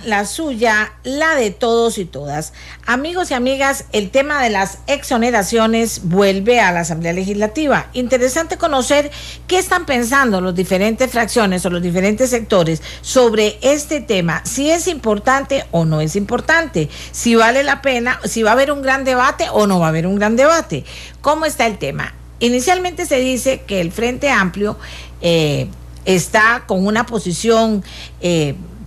la suya, la de todos y todas. Amigos y amigas, el tema de las exoneraciones vuelve a la Asamblea Legislativa. Interesante conocer qué están pensando las diferentes fracciones o los diferentes sectores sobre este tema, si es importante o no es importante, si vale la pena, si va a haber un gran debate o no va a haber un gran debate. ¿Cómo está el tema? Inicialmente se dice que el Frente Amplio está con una posición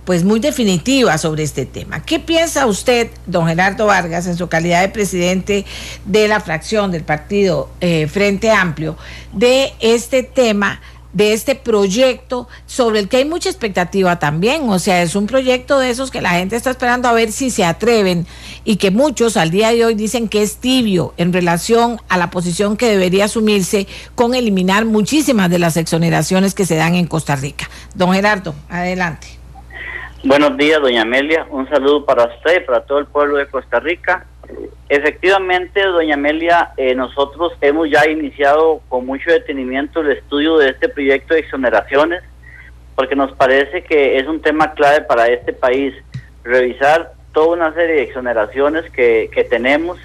pues muy definitiva sobre este tema. ¿Qué piensa usted, don Gerardo Vargas, en su calidad de presidente de la fracción del partido Frente Amplio, de este tema, de este proyecto sobre el que hay mucha expectativa también? O sea, es un proyecto de esos que la gente está esperando a ver si se atreven, y que muchos al día de hoy dicen que es tibio en relación a la posición que debería asumirse con eliminar muchísimas de las exoneraciones que se dan en Costa Rica. Don Gerardo, adelante. Buenos días, doña Amelia. Un saludo para usted y para todo el pueblo de Costa Rica. Efectivamente, doña Amelia, nosotros hemos ya iniciado con mucho detenimiento el estudio de este proyecto de exoneraciones, porque nos parece que es un tema clave para este país, revisar toda una serie de exoneraciones que tenemos,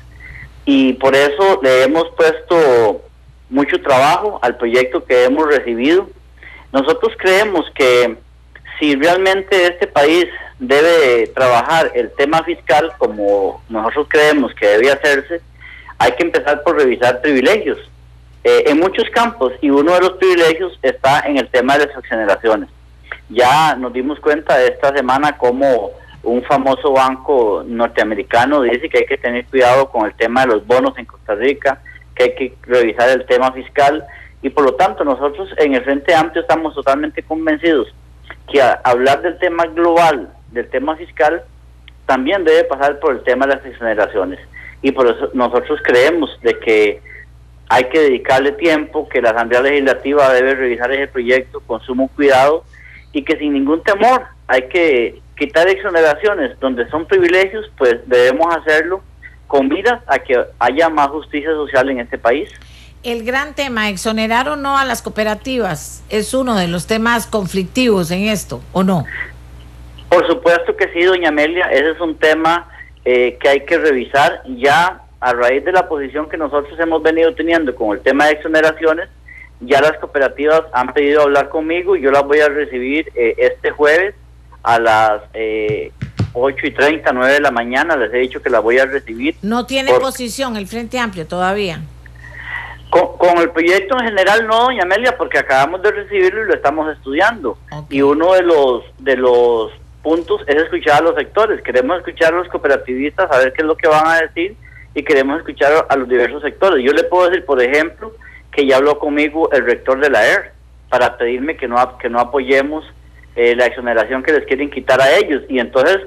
y por eso le hemos puesto mucho trabajo al proyecto que hemos recibido. Nosotros creemos que si realmente este país debe trabajar el tema fiscal como nosotros creemos que debe hacerse, hay que empezar por revisar privilegios en muchos campos, y uno de los privilegios está en el tema de las exoneraciones. Ya nos dimos cuenta de esta semana cómo un famoso banco norteamericano dice que hay que tener cuidado con el tema de los bonos en Costa Rica, que hay que revisar el tema fiscal, y por lo tanto nosotros en el Frente Amplio estamos totalmente convencidos que hablar del tema global, del tema fiscal, también debe pasar por el tema de las exoneraciones, y por eso nosotros creemos de que hay que dedicarle tiempo, que la Asamblea Legislativa debe revisar ese proyecto con sumo cuidado, y que sin ningún temor hay que quitar exoneraciones donde son privilegios, pues debemos hacerlo con miras a que haya más justicia social en este país. El gran tema, exonerar o no a las cooperativas, es uno de los temas conflictivos en esto, ¿o no? Por supuesto que sí, doña Amelia, ese es un tema que hay que revisar. Ya a raíz de la posición que nosotros hemos venido teniendo con el tema de exoneraciones, ya las cooperativas han pedido hablar conmigo, y yo las voy a recibir este jueves a las 8:30, 9 de la mañana, les he dicho que las voy a recibir. ¿No tiene posición el Frente Amplio todavía? Con el proyecto en general no, doña Amelia, porque acabamos de recibirlo y lo estamos estudiando. Okay. Y uno de los puntos es escuchar a los sectores. Queremos escuchar a los cooperativistas, a ver qué es lo que van a decir, y queremos escuchar a los diversos sectores. Yo le puedo decir, por ejemplo, que ya habló conmigo el rector de la ER para pedirme que no apoyemos la exoneración que les quieren quitar a ellos. Y entonces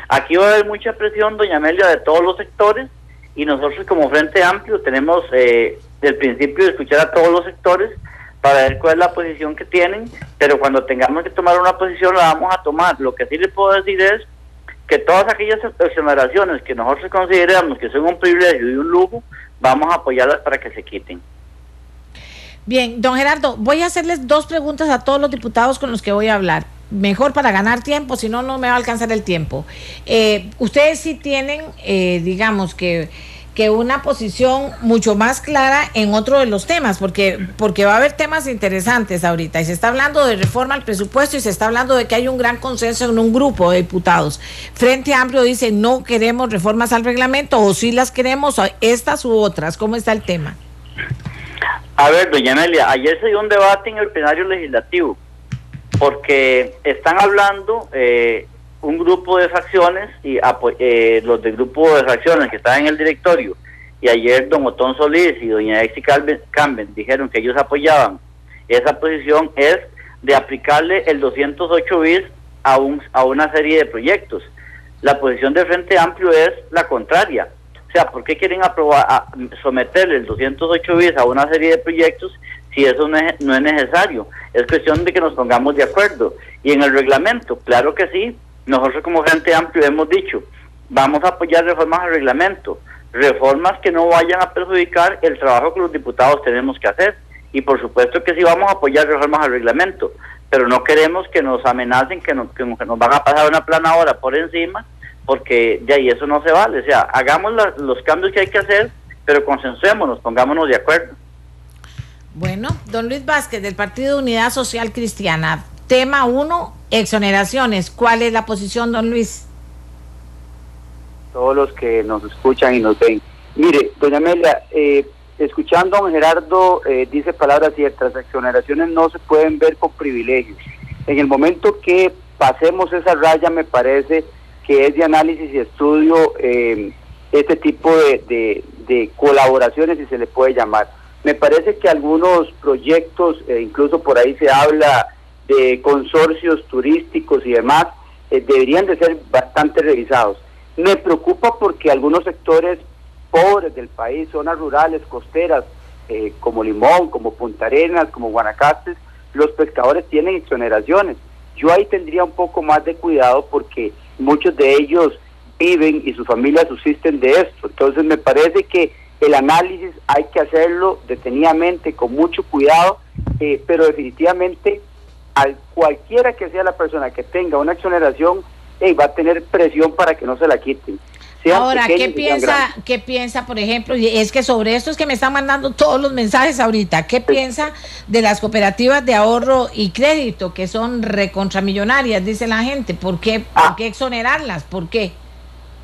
aquí va a haber mucha presión, doña Amelia, de todos los sectores, y nosotros como Frente Amplio tenemos del principio de escuchar a todos los sectores para ver cuál es la posición que tienen, pero cuando tengamos que tomar una posición la vamos a tomar. Lo que sí le puedo decir es que todas aquellas exoneraciones que nosotros consideramos que son un privilegio y un lujo, vamos a apoyarlas para que se quiten. Bien, don Gerardo, voy a hacerles dos preguntas a todos los diputados con los que voy a hablar. Mejor para ganar tiempo, si no, no me va a alcanzar el tiempo. Ustedes sí tienen, digamos que una posición mucho más clara en otro de los temas, porque va a haber temas interesantes ahorita, y se está hablando de reforma al presupuesto, y se está hablando de que hay un gran consenso en un grupo de diputados. Frente Amplio dice, no queremos reformas al reglamento, o sí las queremos, estas u otras. ¿Cómo está el tema? A ver, doña Amelia, ayer se dio un debate en el plenario legislativo, porque están hablando un grupo de fracciones y los del grupo de fracciones que están en el directorio, y ayer don Otón Solís y doña Exi Camben dijeron que ellos apoyaban esa posición, es de aplicarle el 208 bis a una serie de proyectos. La posición del Frente Amplio es la contraria. O sea, ¿por qué quieren someterle el 208 bis a una serie de proyectos si eso no es necesario? Es cuestión de que nos pongamos de acuerdo. Y en el reglamento, claro que sí, nosotros como Frente Amplio hemos dicho, vamos a apoyar reformas al reglamento, reformas que no vayan a perjudicar el trabajo que los diputados tenemos que hacer, y por supuesto que sí vamos a apoyar reformas al reglamento, pero no queremos que nos amenacen, que nos van a pasar una planadora por encima, porque de ahí eso no se vale. O sea, hagamos los cambios que hay que hacer, pero consensuémonos, pongámonos de acuerdo. Bueno, don Luis Vázquez, del Partido de Unidad Social Cristiana, tema 1, exoneraciones. ¿Cuál es la posición, don Luis? Todos los que nos escuchan y nos ven. Mire, doña Amelia, escuchando a don Gerardo, dice palabras ciertas: exoneraciones no se pueden ver con privilegios. En el momento que pasemos esa raya, me parece que es de análisis y estudio este tipo de colaboraciones, si se le puede llamar. Me parece que algunos proyectos, incluso por ahí se habla de consorcios turísticos y demás, deberían de ser bastante revisados. Me preocupa porque algunos sectores pobres del país, zonas rurales, costeras, como Limón, como Punta Arenas, como Guanacaste, los pescadores tienen exoneraciones. Yo ahí tendría un poco más de cuidado porque muchos de ellos viven y sus familias subsisten de esto. Entonces me parece que el análisis hay que hacerlo detenidamente, con mucho cuidado, pero definitivamente cualquiera que sea la persona que tenga una exoneración, va a tener presión para que no se la quiten. Ahora, ¿qué piensa, por ejemplo? Y es que sobre esto es que me están mandando todos los mensajes ahorita. ¿Qué piensa de las cooperativas de ahorro y crédito, que son recontramillonarias, dice la gente? ¿Por qué exonerarlas? ¿Por qué?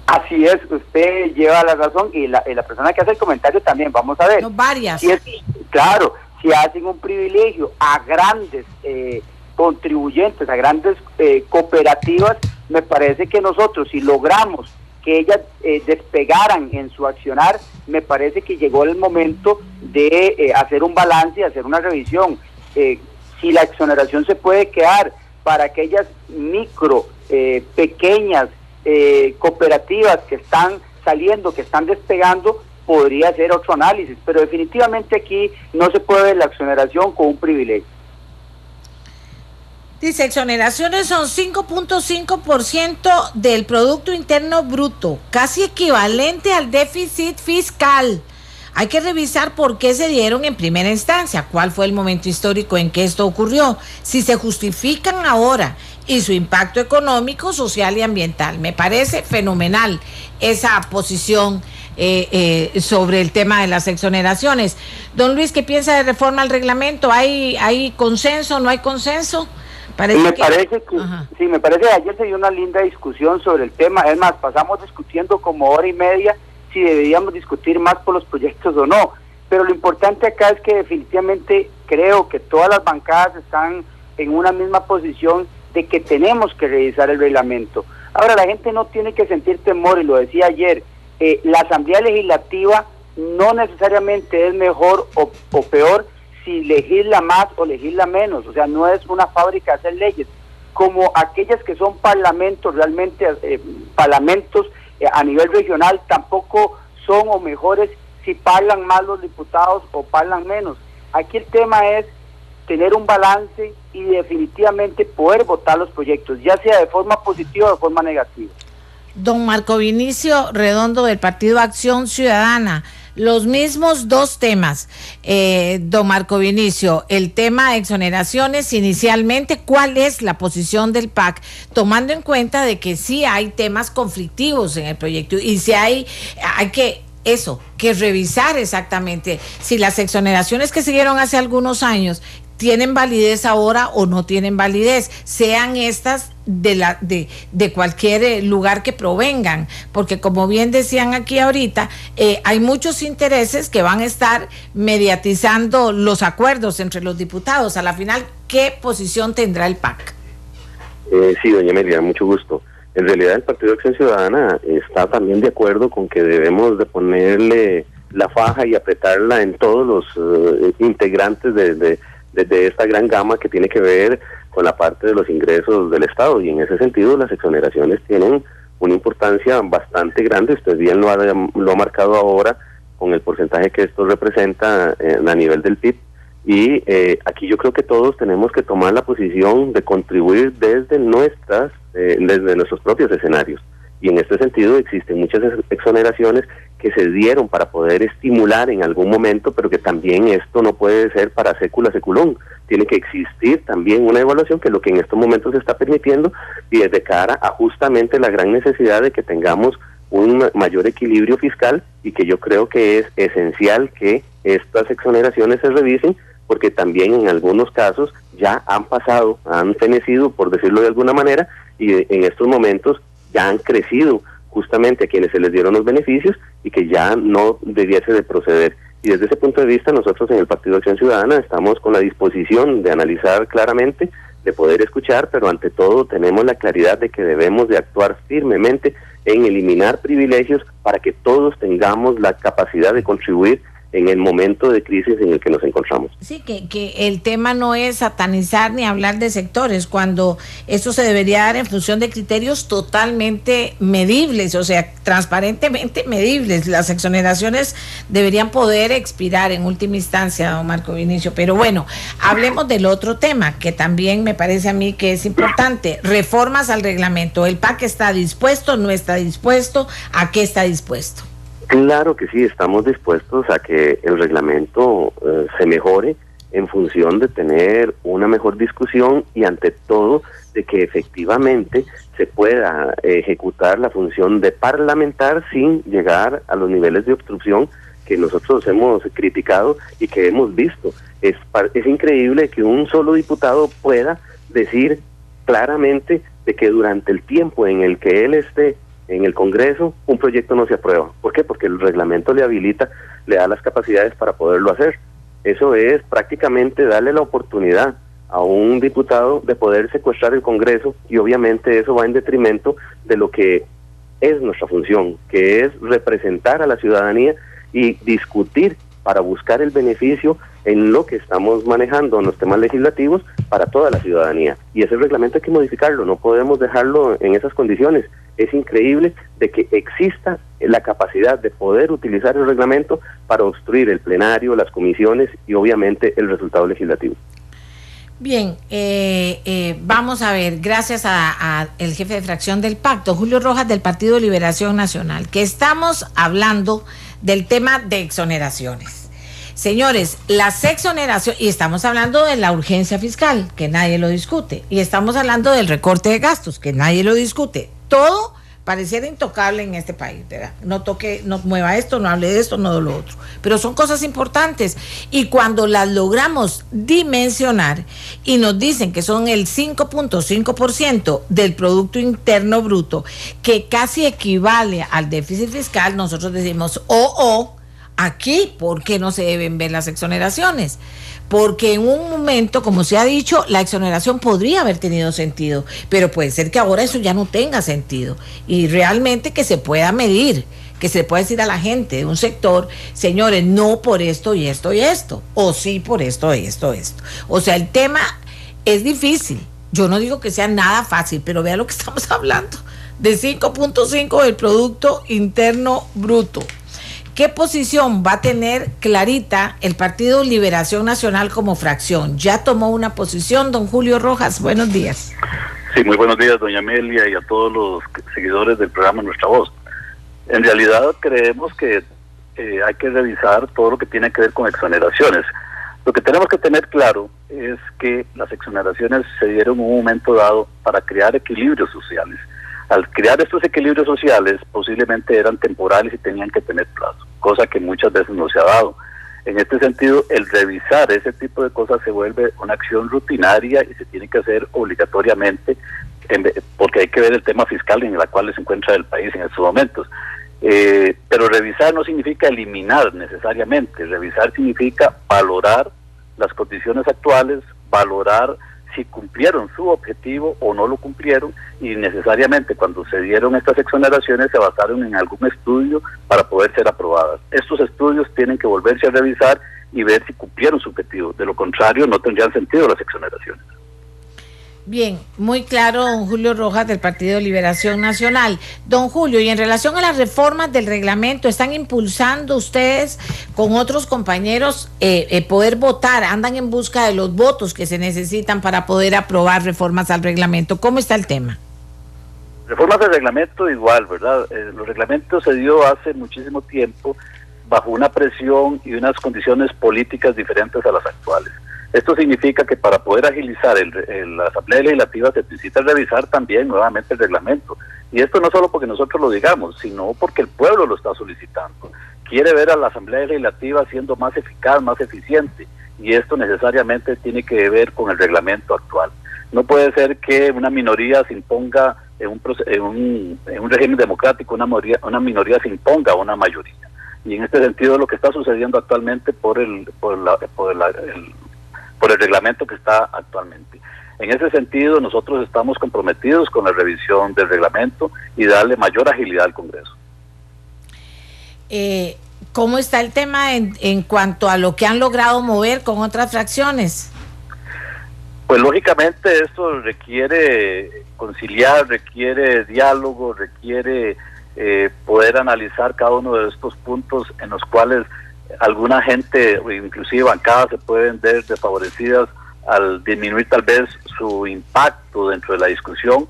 Así es, usted lleva la razón, y la persona que hace el comentario también. Vamos a ver. No, varias. Claro, si hacen un privilegio a grandes contribuyentes, a grandes cooperativas, me parece que nosotros, si logramos que ellas despegaran en su accionar, me parece que llegó el momento de hacer un balance, hacer una revisión. Si la exoneración se puede quedar para aquellas pequeñas cooperativas que están saliendo, que están despegando, podría hacer otro análisis, pero definitivamente aquí no se puede ver la exoneración con un privilegio. Dice, exoneraciones son 5.5% del Producto Interno Bruto, casi equivalente al déficit fiscal. Hay que revisar por qué se dieron en primera instancia, cuál fue el momento histórico en que esto ocurrió, si se justifican ahora y su impacto económico, social y ambiental. Me parece fenomenal esa posición sobre el tema de las exoneraciones. Don Luis, ¿qué piensa de reforma al reglamento? ¿Hay consenso, no hay consenso? Me parece que ayer se dio una linda discusión sobre el tema. Es más, pasamos discutiendo como hora y media si deberíamos discutir más por los proyectos o no, pero lo importante acá es que definitivamente creo que todas las bancadas están en una misma posición de que tenemos que revisar el reglamento. Ahora, la gente no tiene que sentir temor, y lo decía ayer, la Asamblea Legislativa no necesariamente es mejor o peor si legisla más o legisla menos. O sea, no es una fábrica de hacer leyes, como aquellas que son parlamentos, realmente parlamentos a nivel regional, tampoco son o mejores si parlan más los diputados o parlan menos. Aquí el tema es tener un balance y definitivamente poder votar los proyectos, ya sea de forma positiva o de forma negativa. Don Marco Vinicio Redondo, del Partido Acción Ciudadana, los mismos dos temas. Don Marco Vinicio, el tema de exoneraciones, inicialmente, ¿cuál es la posición del PAC? Tomando en cuenta de que sí hay temas conflictivos en el proyecto y si hay que revisar exactamente si las exoneraciones que siguieron hace algunos años tienen validez ahora o no tienen validez, sean estas de cualquier lugar que provengan, porque como bien decían aquí ahorita, hay muchos intereses que van a estar mediatizando los acuerdos entre los diputados. A la final, ¿qué posición tendrá el PAC? Sí, doña Amelia, mucho gusto. En realidad el Partido de Acción Ciudadana está también de acuerdo con que debemos de ponerle la faja y apretarla en todos los integrantes de esta gran gama que tiene que ver con la parte de los ingresos del Estado, y en ese sentido las exoneraciones tienen una importancia bastante grande. Usted bien lo ha marcado ahora con el porcentaje que esto representa a nivel del PIB, y aquí yo creo que todos tenemos que tomar la posición de contribuir desde nuestros propios escenarios, y en este sentido existen muchas exoneraciones que se dieron para poder estimular en algún momento, pero que también esto no puede ser para sécula seculón. Tiene que existir también una evaluación, que es lo que en estos momentos se está permitiendo, y desde cara a justamente la gran necesidad de que tengamos un mayor equilibrio fiscal, y que yo creo que es esencial que estas exoneraciones se revisen, porque también en algunos casos ya han pasado, han fenecido, por decirlo de alguna manera, y en estos momentos ya han crecido justamente a quienes se les dieron los beneficios y que ya no debiese de proceder. Y desde ese punto de vista, nosotros en el Partido Acción Ciudadana estamos con la disposición de analizar claramente, de poder escuchar, pero ante todo tenemos la claridad de que debemos de actuar firmemente en eliminar privilegios para que todos tengamos la capacidad de contribuir en el momento de crisis en el que nos encontramos. Sí, que el tema no es satanizar ni hablar de sectores, cuando esto se debería dar en función de criterios totalmente medibles, o sea, transparentemente medibles. Las exoneraciones deberían poder expirar en última instancia, don Marco Vinicio. Pero bueno, hablemos del otro tema, que también me parece a mí que es importante: reformas al reglamento. ¿El PAC está dispuesto, no está dispuesto? ¿A qué está dispuesto? Claro que sí, estamos dispuestos a que el reglamento se mejore en función de tener una mejor discusión y ante todo de que efectivamente se pueda ejecutar la función de parlamentar sin llegar a los niveles de obstrucción que nosotros hemos criticado y que hemos visto. Es increíble que un solo diputado pueda decir claramente de que durante el tiempo en el que él esté en el Congreso, un proyecto no se aprueba. ¿Por qué? Porque el reglamento le habilita, le da las capacidades para poderlo hacer. Eso es prácticamente darle la oportunidad a un diputado de poder secuestrar el Congreso, y obviamente eso va en detrimento de lo que es nuestra función, que es representar a la ciudadanía y discutir para buscar el beneficio en lo que estamos manejando en los temas legislativos para toda la ciudadanía. Y ese reglamento hay que modificarlo, no podemos dejarlo en esas condiciones. Es increíble de que exista la capacidad de poder utilizar el reglamento para obstruir el plenario, las comisiones y obviamente el resultado legislativo. Bien, vamos a ver, gracias a el jefe de fracción del Pacto, Julio Rojas, del Partido de Liberación Nacional, que estamos hablando del tema de exoneraciones. Señores, las exoneraciones, y estamos hablando de la urgencia fiscal, que nadie lo discute, y estamos hablando del recorte de gastos, que nadie lo discute. Todo pareciera intocable en este país, ¿verdad? No toque, no mueva esto, no hable de esto, no de lo otro. Pero son cosas importantes, y cuando las logramos dimensionar y nos dicen que son el 5.5% del Producto Interno Bruto, que casi equivale al déficit fiscal, nosotros decimos, aquí, ¿por qué no se deben ver las exoneraciones? Porque en un momento, como se ha dicho, la exoneración podría haber tenido sentido, pero puede ser que ahora eso ya no tenga sentido, y realmente que se pueda medir, que se pueda decir a la gente de un sector, señores, no por esto y esto y esto, o sí por esto y esto. O sea, el tema es difícil. Yo no digo que sea nada fácil, pero vea lo que estamos hablando, de 5.5 del Producto Interno Bruto. ¿Qué posición va a tener clarita el Partido Liberación Nacional como fracción? ¿Ya tomó una posición, don Julio Rojas? Buenos días. Sí, muy buenos días, doña Amelia, y a todos los seguidores del programa Nuestra Voz. En realidad creemos que hay que revisar todo lo que tiene que ver con exoneraciones. Lo que tenemos que tener claro es que las exoneraciones se dieron en un momento dado para crear equilibrios sociales. Al crear estos equilibrios sociales, posiblemente eran temporales y tenían que tener plazo, cosa que muchas veces no se ha dado. En este sentido, el revisar ese tipo de cosas se vuelve una acción rutinaria y se tiene que hacer obligatoriamente, porque hay que ver el tema fiscal en el cual se encuentra el país en estos momentos. Pero revisar no significa eliminar necesariamente, revisar significa valorar las condiciones actuales, valorar si cumplieron su objetivo o no lo cumplieron, y necesariamente cuando se dieron estas exoneraciones se basaron en algún estudio para poder ser aprobadas. Estos estudios tienen que volverse a revisar y ver si cumplieron su objetivo, de lo contrario no tendrían sentido las exoneraciones. Bien, muy claro, don Julio Rojas, del Partido de Liberación Nacional. Don Julio, y en relación a las reformas del reglamento, ¿están impulsando ustedes con otros compañeros poder votar? ¿Andan en busca de los votos que se necesitan para poder aprobar reformas al reglamento? ¿Cómo está el tema? Reformas del reglamento igual, ¿verdad? Los reglamentos se dio hace muchísimo tiempo bajo una presión y unas condiciones políticas diferentes a las actuales. Esto significa que para poder agilizar la Asamblea Legislativa se necesita revisar también nuevamente el reglamento. Y esto no solo porque nosotros lo digamos, sino porque el pueblo lo está solicitando. Quiere ver a la Asamblea Legislativa siendo más eficaz, más eficiente, y esto necesariamente tiene que ver con el reglamento actual. No puede ser que una minoría se imponga en un régimen democrático, una minoría se imponga a una mayoría. Y en este sentido lo que está sucediendo actualmente por el reglamento que está actualmente. En ese sentido, nosotros estamos comprometidos con la revisión del reglamento y darle mayor agilidad al Congreso. ¿Cómo está el tema en cuanto a lo que han logrado mover con otras fracciones? Pues lógicamente esto requiere conciliar, requiere diálogo, requiere poder analizar cada uno de estos puntos en los cuales alguna gente, inclusive bancadas, se pueden ver desfavorecidas al disminuir tal vez su impacto dentro de la discusión.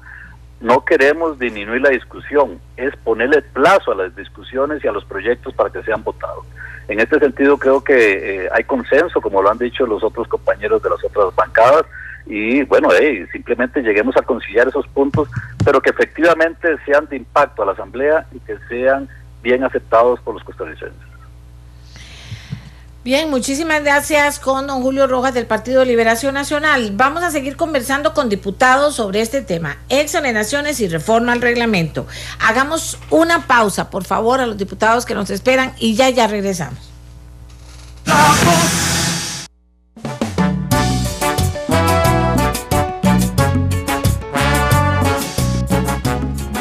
No queremos disminuir la discusión, es ponerle plazo a las discusiones y a los proyectos para que sean votados. En este sentido creo que hay consenso, como lo han dicho los otros compañeros de las otras bancadas, y bueno, simplemente lleguemos a conciliar esos puntos, pero que efectivamente sean de impacto a la Asamblea y que sean bien aceptados por los costarricenses. Bien, muchísimas gracias con don Julio Rojas del Partido de Liberación Nacional. Vamos a seguir conversando con diputados sobre este tema, exoneraciones y reforma al reglamento. Hagamos una pausa, por favor, a los diputados que nos esperan y ya regresamos.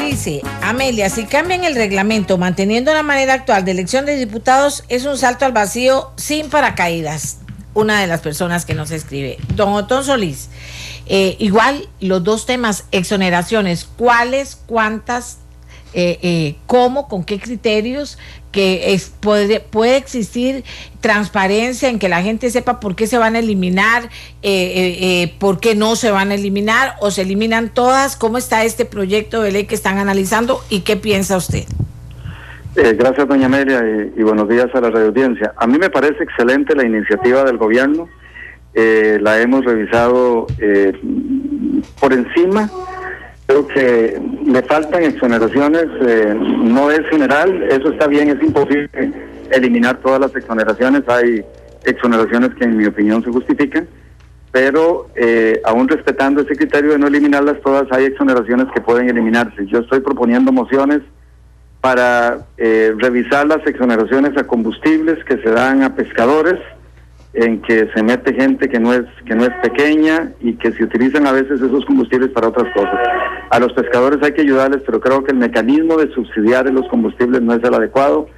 Dice Amelia, si cambian el reglamento manteniendo la manera actual de elección de diputados, es un salto al vacío sin paracaídas. Una de las personas que nos escribe. Don Otón Solís, igual los dos temas, exoneraciones, ¿cuáles, cuántas, cómo, con qué criterios? Que puede existir transparencia en que la gente sepa por qué se van a eliminar, por qué no se van a eliminar, o se eliminan todas. ¿Cómo está este proyecto de ley que están analizando y qué piensa usted? Gracias, doña Amelia, y buenos días a la radioaudiencia. A mí me parece excelente la iniciativa del gobierno. La hemos revisado por encima. Creo que le faltan exoneraciones, no es general, eso está bien, es imposible eliminar todas las exoneraciones. Hay exoneraciones que en mi opinión se justifican, pero aún respetando ese criterio de no eliminarlas todas, hay exoneraciones que pueden eliminarse. Yo estoy proponiendo mociones para revisar las exoneraciones a combustibles que se dan a pescadores, en que se mete gente que no es pequeña y que se utilizan a veces esos combustibles para otras cosas. A los pescadores hay que ayudarles, pero creo que el mecanismo de subsidiar los combustibles no es el adecuado.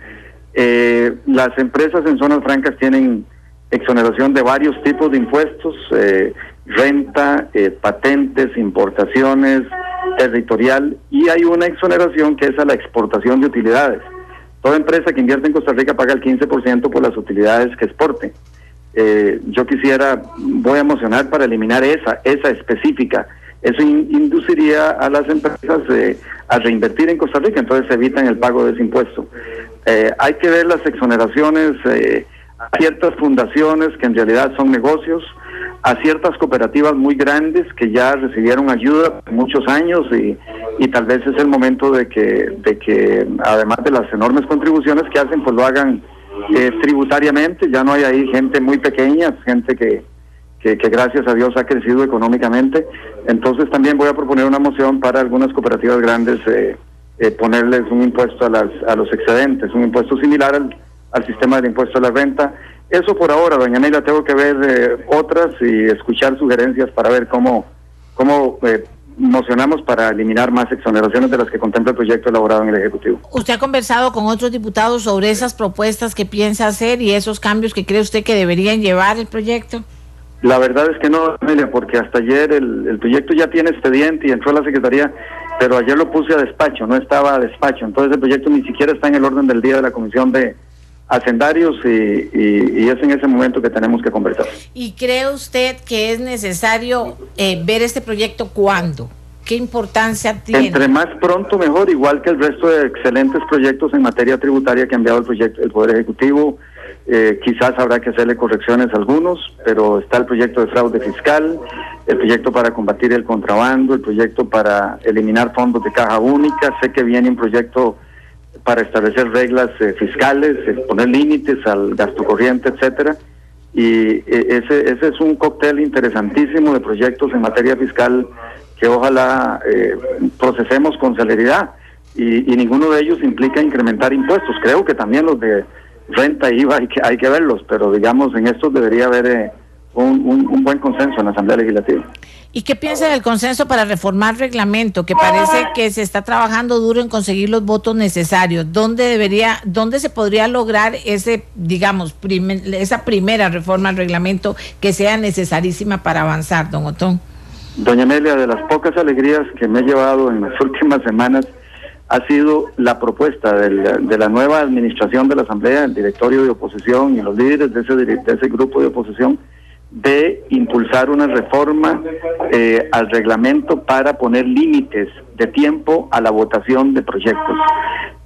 Las empresas en zonas francas tienen exoneración de varios tipos de impuestos, renta, patentes, importaciones, territorial, y hay una exoneración que es a la exportación de utilidades. Toda empresa que invierte en Costa Rica paga el 15% por las utilidades que exporte. Yo voy a mocionar para eliminar esa específica. Eso induciría a las empresas a reinvertir en Costa Rica, entonces evitan el pago de ese impuesto. Hay que ver las exoneraciones a ciertas fundaciones que en realidad son negocios, a ciertas cooperativas muy grandes que ya recibieron ayuda por muchos años y tal vez es el momento de que además de las enormes contribuciones que hacen, pues lo hagan tributariamente. Ya no hay ahí gente muy pequeña, gente que gracias a Dios ha crecido económicamente. Entonces también voy a proponer una moción para algunas cooperativas grandes ponerles un impuesto a los excedentes, un impuesto similar al sistema del impuesto a la renta. Eso por ahora, doña Amelia, tengo que ver otras y escuchar sugerencias para ver cómo mocionamos para eliminar más exoneraciones de las que contempla el proyecto elaborado en el Ejecutivo. ¿Usted ha conversado con otros diputados sobre esas propuestas que piensa hacer y esos cambios que cree usted que deberían llevar el proyecto? La verdad es que no, Amelia, porque hasta ayer el proyecto ya tiene expediente y entró a la Secretaría, pero ayer lo puse a despacho, no estaba a despacho, entonces el proyecto ni siquiera está en el orden del día de la Comisión de Hacendarios y es en ese momento que tenemos que conversar. ¿Y cree usted que es necesario ver este proyecto cuándo? ¿Qué importancia tiene? Entre más pronto mejor, igual que el resto de excelentes proyectos en materia tributaria que ha enviado el Poder Ejecutivo. Quizás habrá que hacerle correcciones a algunos, pero está el proyecto de fraude fiscal, el proyecto para combatir el contrabando, el proyecto para eliminar fondos de caja única. Sé que viene un proyecto para establecer reglas fiscales, poner límites al gasto corriente, etcétera. Y ese es un cóctel interesantísimo de proyectos en materia fiscal que ojalá procesemos con celeridad, y ninguno de ellos implica incrementar impuestos. Creo que también los de renta e IVA hay que verlos, pero digamos en estos debería haber un buen consenso en la Asamblea Legislativa. ¿Y qué piensa del consenso para reformar reglamento? Que parece que se está trabajando duro en conseguir los votos necesarios. ¿Dónde se podría lograr ese, digamos, esa primera reforma al reglamento que sea necesarísima para avanzar, don Otón? Doña Amelia, de las pocas alegrías que me he llevado en las últimas semanas ha sido la propuesta de la nueva administración de la Asamblea, el directorio de oposición y los líderes de ese grupo de oposición, de impulsar una reforma al reglamento para poner límites de tiempo a la votación de proyectos,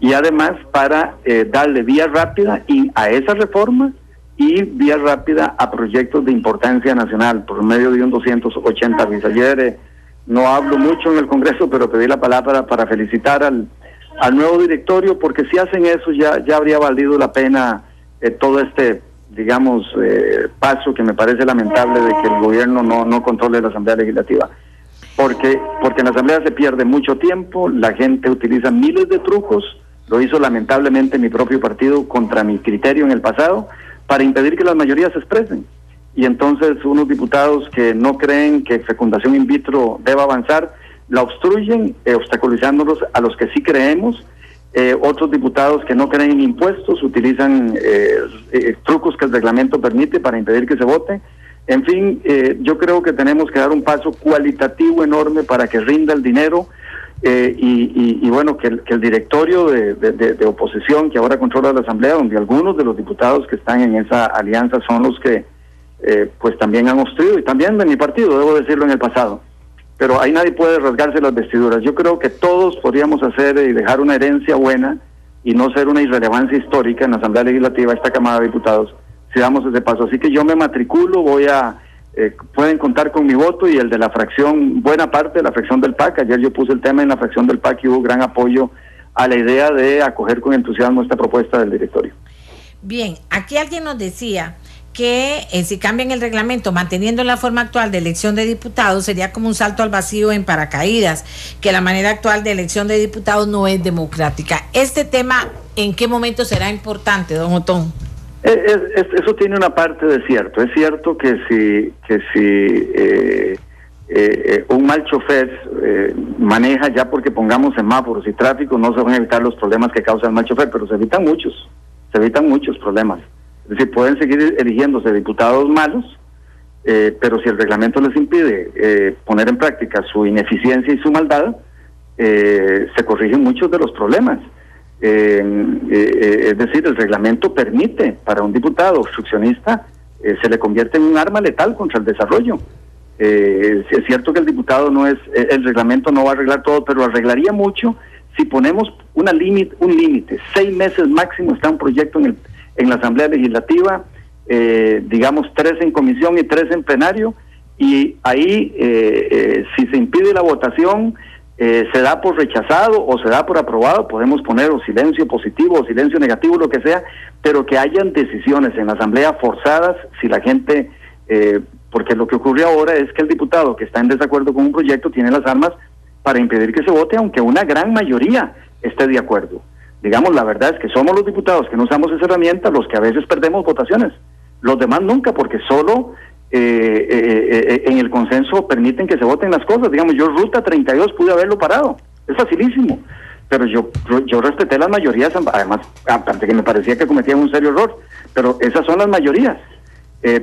y además para darle vía rápida a esa reforma y vía rápida a proyectos de importancia nacional por medio de un 280 bis. Ayer no hablo mucho en el Congreso, pero pedí la palabra para felicitar al nuevo directorio, porque si hacen eso ya habría valido la pena todo este, digamos, paso que me parece lamentable de que el gobierno no controle la Asamblea Legislativa. Porque en la Asamblea se pierde mucho tiempo, la gente utiliza miles de trucos, lo hizo lamentablemente mi propio partido contra mi criterio en el pasado, para impedir que las mayorías se expresen. Y entonces unos diputados que no creen que fecundación in vitro deba avanzar, la obstruyen, obstaculizándolos a los que sí creemos. Otros diputados que no creen en impuestos utilizan trucos que el reglamento permite para impedir que se vote. En fin, yo creo que tenemos que dar un paso cualitativo enorme para que rinda el dinero, y bueno, que el directorio de oposición que ahora controla la Asamblea, donde algunos de los diputados que están en esa alianza son los que pues también han obstruido, y también de mi partido, debo decirlo, en el pasado. Pero ahí nadie puede rasgarse las vestiduras. Yo creo que todos podríamos hacer y dejar una herencia buena y no ser una irrelevancia histórica en la Asamblea Legislativa, esta Cámara de Diputados, si damos ese paso. Así que yo me matriculo, pueden contar con mi voto y el de la fracción, buena parte de la fracción del PAC. Ayer yo puse el tema en la fracción del PAC y hubo gran apoyo a la idea de acoger con entusiasmo esta propuesta del directorio. Bien, aquí alguien nos decía que si cambian el reglamento manteniendo la forma actual de elección de diputados sería como un salto al vacío en paracaídas, que la manera actual de elección de diputados no es democrática. Este tema, ¿en qué momento será importante, don Otón? Eso tiene una parte de cierto. Es cierto que si un mal chofer maneja ya porque pongamos semáforos y tráfico, no se van a evitar los problemas que causa el mal chofer, pero se evitan muchos problemas. Es decir, pueden seguir eligiéndose diputados malos, pero si el reglamento les impide poner en práctica su ineficiencia y su maldad, se corrigen muchos de los problemas. Es decir, el reglamento permite para un diputado obstruccionista, se le convierte en un arma letal contra el desarrollo. Es cierto que el reglamento no va a arreglar todo, pero arreglaría mucho si ponemos un límite. 6 meses máximo está un proyecto en la Asamblea Legislativa, digamos 3 en comisión y 3 en plenario, y ahí si se impide la votación, se da por rechazado o se da por aprobado, podemos poner o silencio positivo o silencio negativo, lo que sea, pero que hayan decisiones en la Asamblea forzadas si la gente, porque lo que ocurre ahora es que el diputado que está en desacuerdo con un proyecto tiene las armas para impedir que se vote, aunque una gran mayoría esté de acuerdo. Digamos, la verdad es que somos los diputados que no usamos esa herramienta los que a veces perdemos votaciones. Los demás nunca, porque solo en el consenso permiten que se voten las cosas. Digamos, yo Ruta 32 pude haberlo parado, es facilísimo, pero yo respeté las mayorías, además, aparte que me parecía que cometían un serio error, pero esas son las mayorías.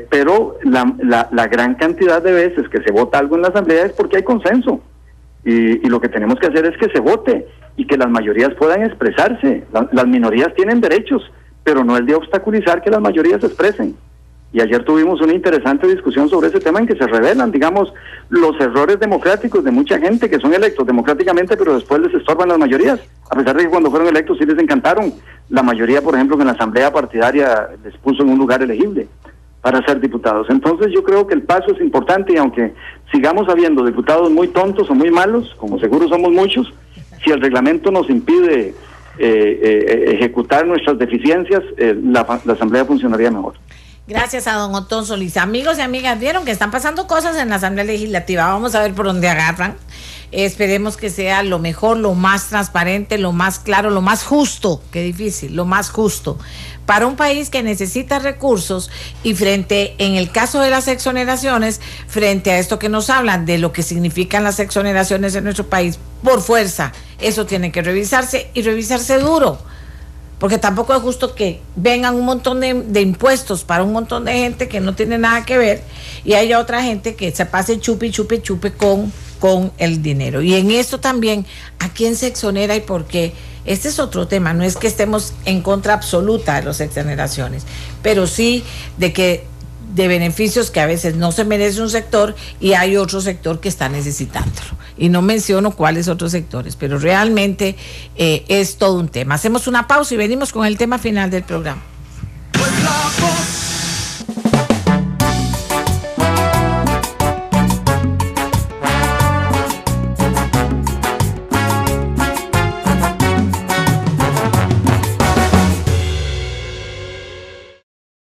Pero la gran cantidad de veces que se vota algo en la Asamblea es porque hay consenso, y lo que tenemos que hacer es que se vote y que las mayorías puedan expresarse. Las minorías tienen derechos, pero no el de obstaculizar que las mayorías se expresen. Y ayer tuvimos una interesante discusión sobre ese tema en que se revelan, digamos, los errores democráticos de mucha gente que son electos democráticamente, pero después les estorban las mayorías, a pesar de que cuando fueron electos sí les encantaron. La mayoría, por ejemplo, que en la asamblea partidaria les puso en un lugar elegible para ser diputados. Entonces yo creo que el paso es importante, y aunque sigamos habiendo diputados muy tontos o muy malos, como seguro somos muchos, si el reglamento nos impide ejecutar nuestras deficiencias, la asamblea funcionaría mejor. Gracias a don Otón Solís. Amigos y amigas, vieron que están pasando cosas en la Asamblea Legislativa. Vamos a ver por dónde agarran. Esperemos que sea lo mejor, lo más transparente, lo más claro, lo más justo. Qué difícil, lo más justo. Para un país que necesita recursos, y frente, en el caso de las exoneraciones, frente a esto que nos hablan de lo que significan las exoneraciones en nuestro país, por fuerza, eso tiene que revisarse, y revisarse duro. Porque tampoco es justo que vengan un montón de impuestos para un montón de gente que no tiene nada que ver, y haya otra gente que se pase chupe con el dinero. Y en esto también, ¿a quién se exonera y por qué? Este es otro tema. No es que estemos en contra absoluta de las exoneraciones, pero sí de beneficios que a veces no se merece un sector y hay otro sector que está necesitándolo. Y no menciono cuáles otros sectores, pero realmente es todo un tema. Hacemos una pausa y venimos con el tema final del programa.